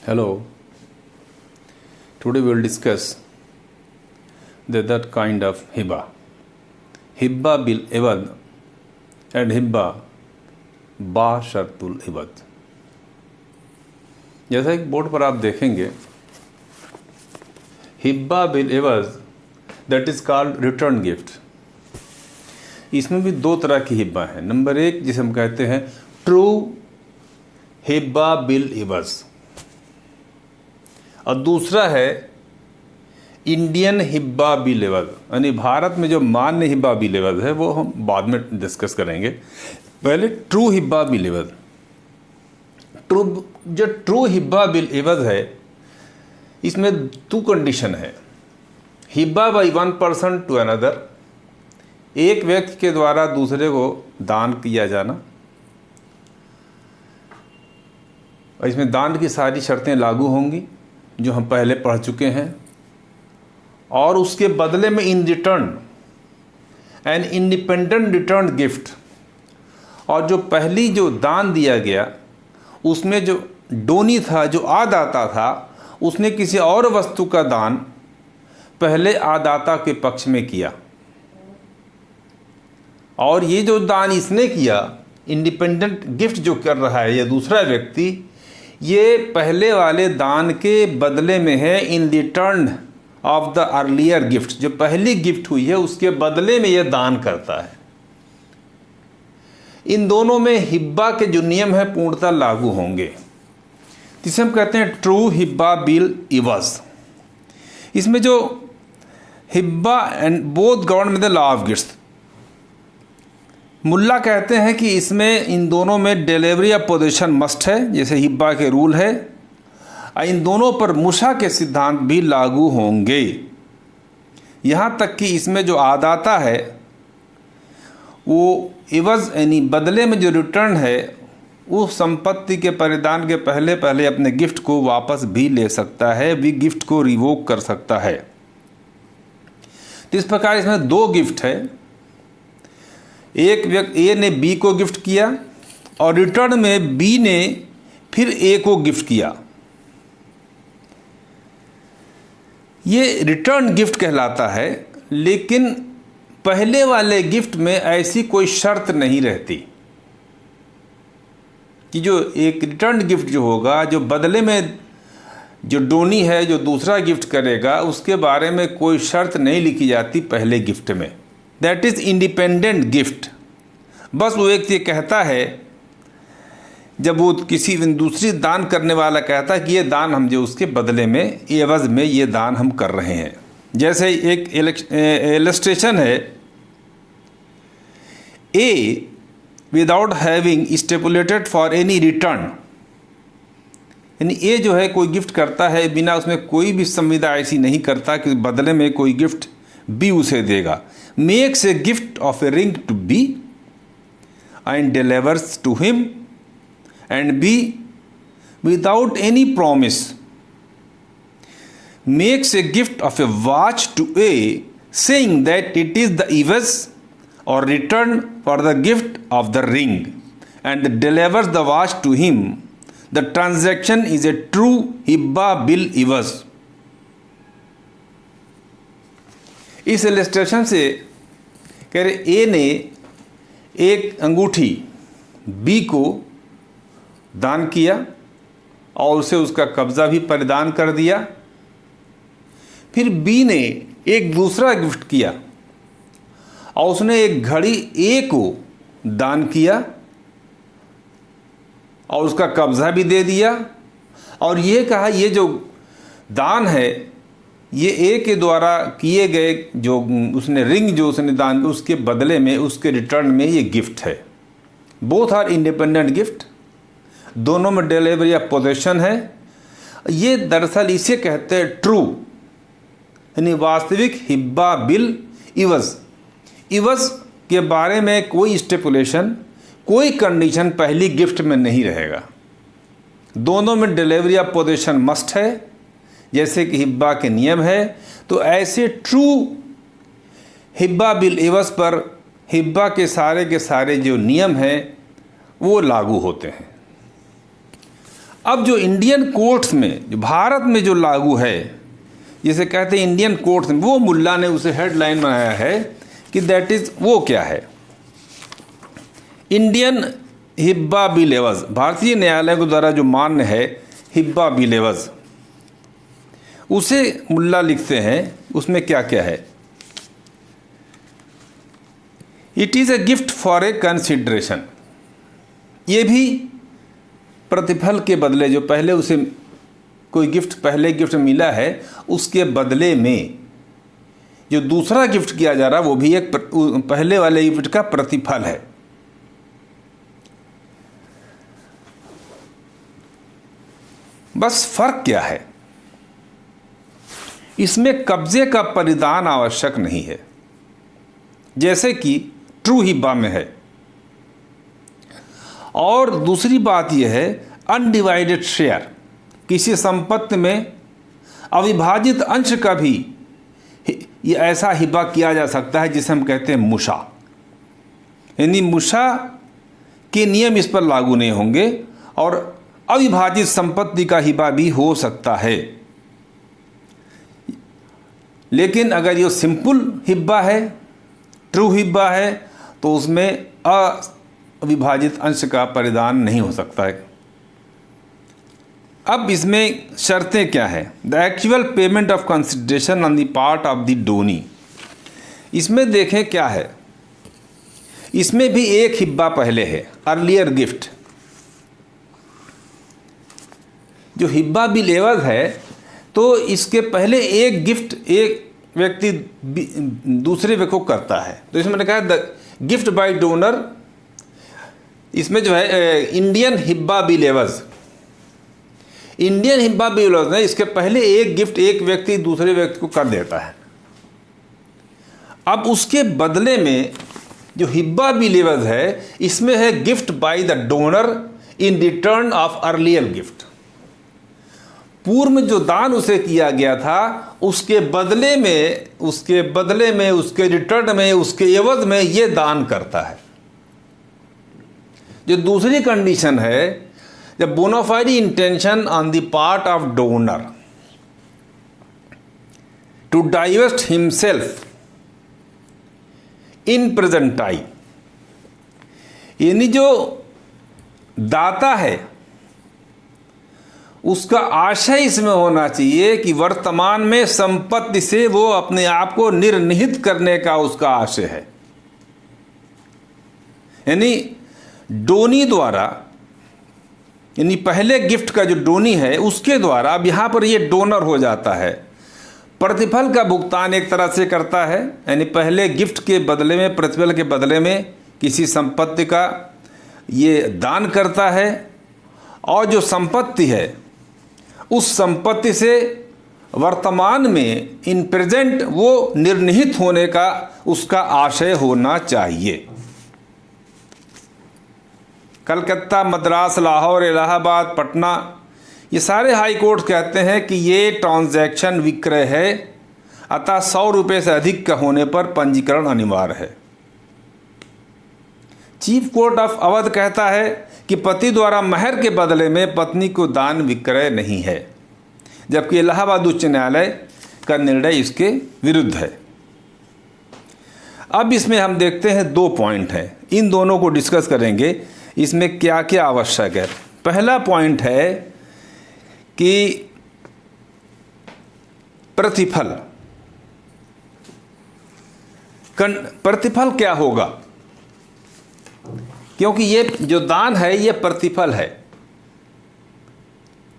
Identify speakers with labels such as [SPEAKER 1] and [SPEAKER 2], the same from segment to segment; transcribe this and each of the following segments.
[SPEAKER 1] Hello, today we will discuss the that kind of hibba. Hibba bil iwad and hibba ba shartul iwad. जैसा एक board पर आप देखेंगे, हिब्बा बिल इवज that is called return gift. इसमें भी दो तरह की हिब्बा है। नंबर एक जिसे हम कहते हैं ट्रू हिब्बा बिल इवज, और दूसरा है इंडियन हिब्बा बिल इवज, यानी भारत में जो मान्य हिब्बा बिल इवज है वो हम बाद में डिस्कस करेंगे। पहले ट्रू हिब्बा बिल इवज। जो ट्रू हिब्बा बिल इवज है, इसमें दो कंडीशन है। हिब्बा by one person to another, एक व्यक्ति के द्वारा दूसरे को दान किया जाना, और इसमें दान की सारी शर्तें लागू होंगी जो हम पहले पढ़ चुके हैं। और उसके बदले में in return an independent return gift, और जो पहली जो दान दिया गया उसमें जो डोनी था, जो आदाता था, उसने किसी और वस्तु का दान पहले आदाता के पक्ष में किया, और ये जो दान इसने किया, इंडिपेंडेंट गिफ्ट जो कर रहा है ये दूसरा व्यक्ति, ये पहले वाले दान के बदले में है, in return of the earlier gift. जो पहली गिफ्ट हुई है उसके बदले में ये दान करता है। इन दोनों में हिब्बा के जो नियम है पूर्णतः लागू होंगे, जिसे हम कहते हैं ट्रू हिब्बा बिल इवज। इसमें जो हिब्बा एंड बोथ गवर्न में द लॉ ऑफ गिफ्ट्स, मुल्ला कहते हैं कि इसमें इन दोनों में डिलीवरी ऑफ पोजीशन मस्ट है, जैसे हिब्बा के रूल है, और इन दोनों पर मुशा के सिद्धांत भी लागू होंगे। यहाँ तक कि इसमें जो आदाता है वो इवज यानी बदले में जो रिटर्न है, उस संपत्ति के परिधान के पहले पहले अपने गिफ्ट को वापस भी ले सकता है, भी गिफ्ट को रिवोक कर सकता है। तो इस प्रकार इसमें दो गिफ्ट है। एक व्यक्ति ए ने बी को गिफ्ट किया, और रिटर्न में बी ने फिर ए को गिफ्ट किया। ये रिटर्न गिफ्ट कहलाता है, लेकिन पहले वाले गिफ्ट में ऐसी कोई शर्त नहीं रहती कि जो एक रिटर्न गिफ्ट जो होगा, जो बदले में जो डोनी है जो दूसरा गिफ्ट करेगा, उसके बारे में कोई शर्त नहीं लिखी जाती पहले गिफ्ट में। That is independent gift. बस वो एक ये कहता है, जब वो किसी दूसरी दान करने वाला कहता है कि ये दान हम जो उसके बदले में एवज में ये दान हम कर रहे हैं। जैसे एक इलस्ट्रेशन है, A without having stipulated for any return, यानी ए जो है कोई गिफ्ट करता है बिना उसमें कोई भी संविदा ऐसी नहीं करता कि बदले में कोई गिफ्ट बी उसे देगा। Makes a gift of a ring to B and delivers to him, and B without any promise makes a gift of a watch to A, saying that it is the इवज or return for the gift of the ring, and delivers the watch to him. The transaction is a true hibba bil iwaz. इस illustration से कह रहे ए ने एक अंगूठी B को दान किया और उसे उसका कब्ज़ा भी परिधान कर दिया। फिर बी ने एक दूसरा गिफ्ट किया और उसने एक घड़ी ए को दान किया और उसका कब्ज़ा भी दे दिया, और ये कहा ये जो दान है ये ए के द्वारा किए गए जो उसने रिंग जो उसने दान किया उसके बदले में उसके रिटर्न में ये गिफ्ट है। बोथ आर इंडिपेंडेंट गिफ्ट, दोनों में डिलीवरी ऑफ पोजेशन है। ये दरअसल इसे कहते हैं ट्रू यानी वास्तविक हिब्बा बिल इवज। इवज के बारे में कोई स्टेपुलेशन, कोई कंडीशन पहली गिफ्ट में नहीं रहेगा। दोनों में डिलीवरी ऑफ पोजीशन मस्ट है, जैसे कि हिब्बा के नियम है। तो ऐसे ट्रू हिब्बा बिल इवज पर हिब्बा के सारे जो नियम हैं वो लागू होते हैं। अब जो इंडियन कोर्ट्स में, जो भारत में जो लागू है, जिसे कहते हैं इंडियन कोर्ट्स में, वो मुल्ला ने उसे हेडलाइन बनाया है कि दैट इज़, वो क्या है, इंडियन हिब्बा बिल एवज, भारतीय न्यायालय के द्वारा जो मान्य है हिब्बा बिल एवज, उसे मुल्ला लिखते हैं। उसमें क्या क्या है? It is a gift for a consideration, ये भी प्रतिफल के बदले, जो पहले उसे कोई गिफ्ट, पहले गिफ्ट मिला है, उसके बदले में जो दूसरा गिफ्ट किया जा रहा है वो भी एक पहले वाले गिफ्ट का प्रतिफल है। बस फर्क क्या है, इसमें कब्जे का परिधान आवश्यक नहीं है, जैसे कि ट्रू हिब्बा में है। और दूसरी बात यह है, अनडिवाइडेड शेयर, किसी संपत्ति में अविभाजित अंश का भी ये ऐसा हिब्बा किया जा सकता है जिसे हम कहते हैं मुशा, यानी मुशा के नियम इस पर लागू नहीं होंगे और अविभाजित संपत्ति का हिब्बा भी हो सकता है। लेकिन अगर ये सिंपल हिब्बा है, ट्रू हिब्बा है, तो उसमें अविभाजित अंश का परिधान नहीं हो सकता है। अब इसमें शर्तें क्या है? The actual payment of consideration on the part of the Downey, इसमें देखें क्या है, इसमें भी एक हिब्बा पहले है, अर्लियर गिफ्ट। जो हिब्बा बिल एवज है, तो इसके पहले एक गिफ्ट एक व्यक्ति दूसरे व्यक्ति को करता है, तो इसमें मैंने कहा द गिफ्ट बाय डोनर, इसमें जो है इंडियन हिब्बा बिल एवज, इंडियन हिब्बा बिल एवज है, इसके पहले एक गिफ्ट एक व्यक्ति दूसरे व्यक्ति को कर देता है। अब उसके बदले में जो हिब्बा बिल एवज है, इसमें है gift by the donor in return of earlier gift, पूर्व में जो दान उसे किया गया था उसके बदले में, उसके रिटर्न में, उसके एवज में ये दान करता है। जो दूसरी कंडीशन है, जब bona fide intention on the part of donor to divest himself in present time, यानी जो दाता है उसका आशय इसमें होना चाहिए कि वर्तमान में संपत्ति से वो अपने आप को निर्निहित करने का उसका आशय है। यानी डोनी द्वारा, यानी पहले गिफ्ट का जो डोनी है उसके द्वारा अब यहाँ पर ये डोनर हो जाता है, प्रतिफल का भुगतान एक तरह से करता है, यानी पहले गिफ्ट के बदले में, प्रतिफल के बदले में किसी संपत्ति का ये दान करता है, और जो संपत्ति है उस संपत्ति से वर्तमान में, इन प्रेजेंट, वो निर्निहित होने का उसका आशय होना चाहिए। कलकत्ता, मद्रास, लाहौर, इलाहाबाद, पटना, ये सारे हाई कोर्ट कहते हैं कि ये ट्रांजैक्शन विक्रय है, अतः 100 रुपये से अधिक का होने पर पंजीकरण अनिवार्य है। चीफ कोर्ट ऑफ अवध कहता है कि पति द्वारा महर के बदले में पत्नी को दान विक्रय नहीं है, जबकि इलाहाबाद उच्च न्यायालय का निर्णय इसके विरुद्ध है। अब इसमें हम देखते हैं 2 पॉइंट हैं, इन दोनों को डिस्कस करेंगे, इसमें क्या क्या आवश्यक है। पहला पॉइंट है कि प्रतिफल क्या होगा, क्योंकि ये जो दान है ये प्रतिफल है।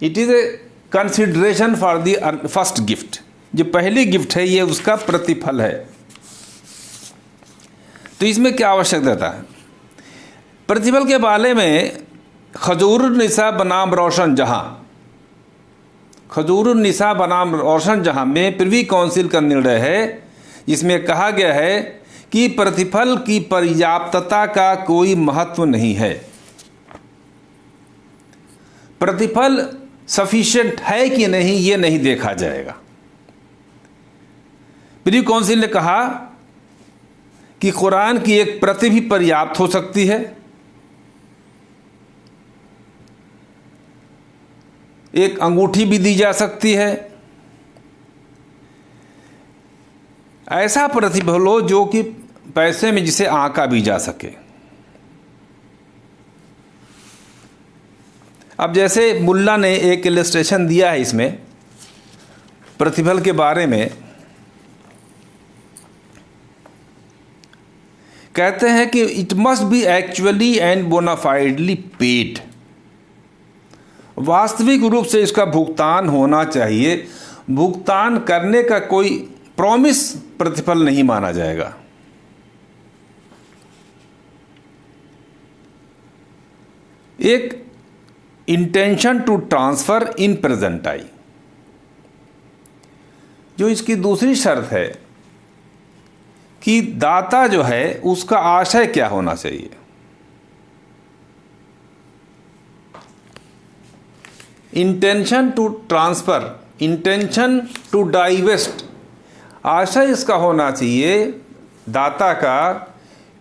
[SPEAKER 1] It is a consideration for the first gift, जो पहली गिफ्ट है ये उसका प्रतिफल है। तो इसमें क्या आवश्यकता है? प्रतिफल के बारे में खजूरुन्निसा बनाम रोशन जहां, खजूरुन्निसा बनाम रोशन जहां में प्रिवी काउंसिल का निर्णय है, जिसमें कहा गया है कि प्रतिफल की पर्याप्तता का कोई महत्व नहीं है, प्रतिफल सफिशिएंट है कि नहीं ये नहीं देखा जाएगा। प्रिवी काउंसिल ने कहा कि कुरान की एक प्रति भी पर्याप्त हो सकती है, एक अंगूठी भी दी जा सकती है। ऐसा प्रतिफल हो जो कि पैसे में जिसे आंका भी जा सके। अब जैसे मुल्ला ने एक इलस्ट्रेशन दिया है इसमें प्रतिफल के बारे में, कहते हैं कि it must be actually and bonafidely paid, वास्तविक रूप से इसका भुगतान होना चाहिए, भुगतान करने का कोई प्रॉमिस प्रतिफल नहीं माना जाएगा। एक इंटेंशन टू ट्रांसफर इन प्रेजेंटाई, जो इसकी दूसरी शर्त है कि दाता जो है उसका आशय क्या होना चाहिए। Intention to transfer, intention to divest, आशय इसका होना चाहिए दाता का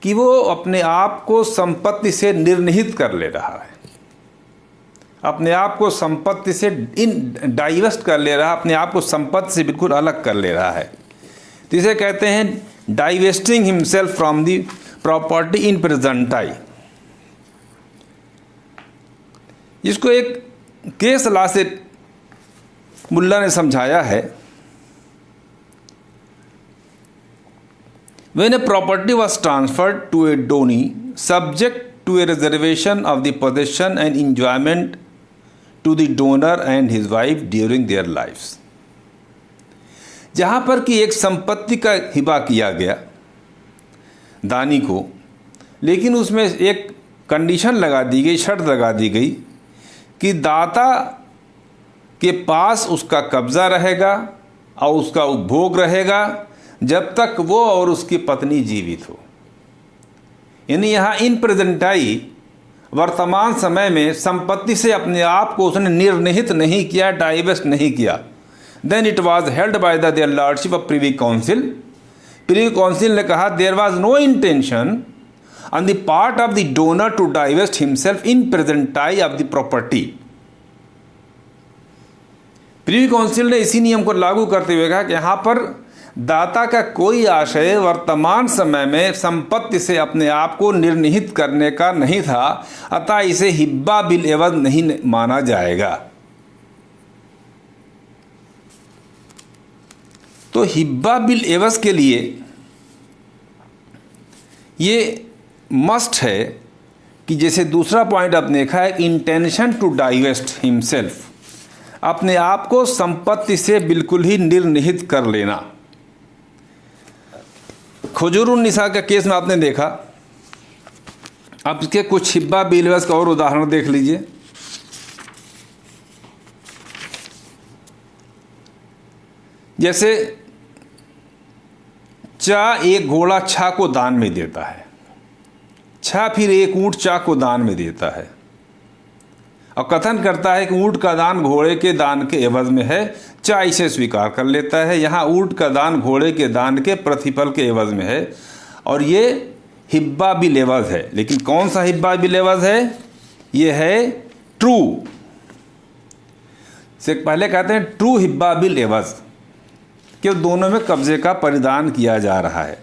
[SPEAKER 1] कि वो अपने आप को संपत्ति से निर्निहित कर ले रहा है, अपने आप को संपत्ति से डाइवेस्ट कर ले रहा है, अपने आप को संपत्ति से बिल्कुल अलग कर ले रहा है। तो इसे कहते हैं divesting himself from the property in praesenti. इसको एक केस लॉ से मुल्ला ने समझाया है। When a property was transferred to a donee subject to a reservation of the possession and enjoyment to the donor and his wife during their lives, जहाँ पर कि एक संपत्ति का हिबा किया गया दानी को, लेकिन उसमें एक कंडीशन लगा दी गई, शर्त लगा दी गई कि दाता के पास उसका कब्ज़ा रहेगा और उसका उपभोग रहेगा जब तक वो और उसकी पत्नी जीवित हो। यानी यहाँ इन प्रेजेंटाई वर्तमान समय में संपत्ति से अपने आप को उसने निर्निहित नहीं किया, डाइवेस्ट नहीं किया। Then it was held by the their lordship of Privy Council. Privy Council ने कहा there was no intention on the part of the donor to divest himself in praesenti of the property. Privy Council ने इसी नियम को लागू करते हुए कहा कि यहाँ पर दाता का कोई आशय वर्तमान समय में संपत्ति से अपने आप को निर्निहित करने का नहीं था, अतः इसे हिब्बा बिल एवज नहीं माना जाएगा। तो हिब्बा बिल एवज के लिए ये मस्ट है कि जैसे दूसरा पॉइंट आपने देखा है, इंटेंशन टू डाइवेस्ट हिमसेल्फ, अपने आप को संपत्ति से बिल्कुल ही निर्निहित कर लेना। खुजूरुन्निसा के केस में आपने देखा। अब इसके कुछ हिब्बा बिल एवज का और उदाहरण देख लीजिए। जैसे चा एक घोड़ा छा को दान में देता है, छा फिर एक ऊंट चा को दान में देता है और कथन करता है कि ऊंट का दान घोड़े के दान के एवज में है, चा इसे स्वीकार कर लेता है। यहाँ ऊंट का दान घोड़े के दान के प्रतिफल के एवज में है और ये हिब्बा बिल एवज है। लेकिन कौन सा हिब्बा बिल एवज है? ये है ट्रू से पहले कहते हैं ट्रू हिब्बा बिल एवज, कि दोनों में कब्जे का परिधान किया जा रहा है।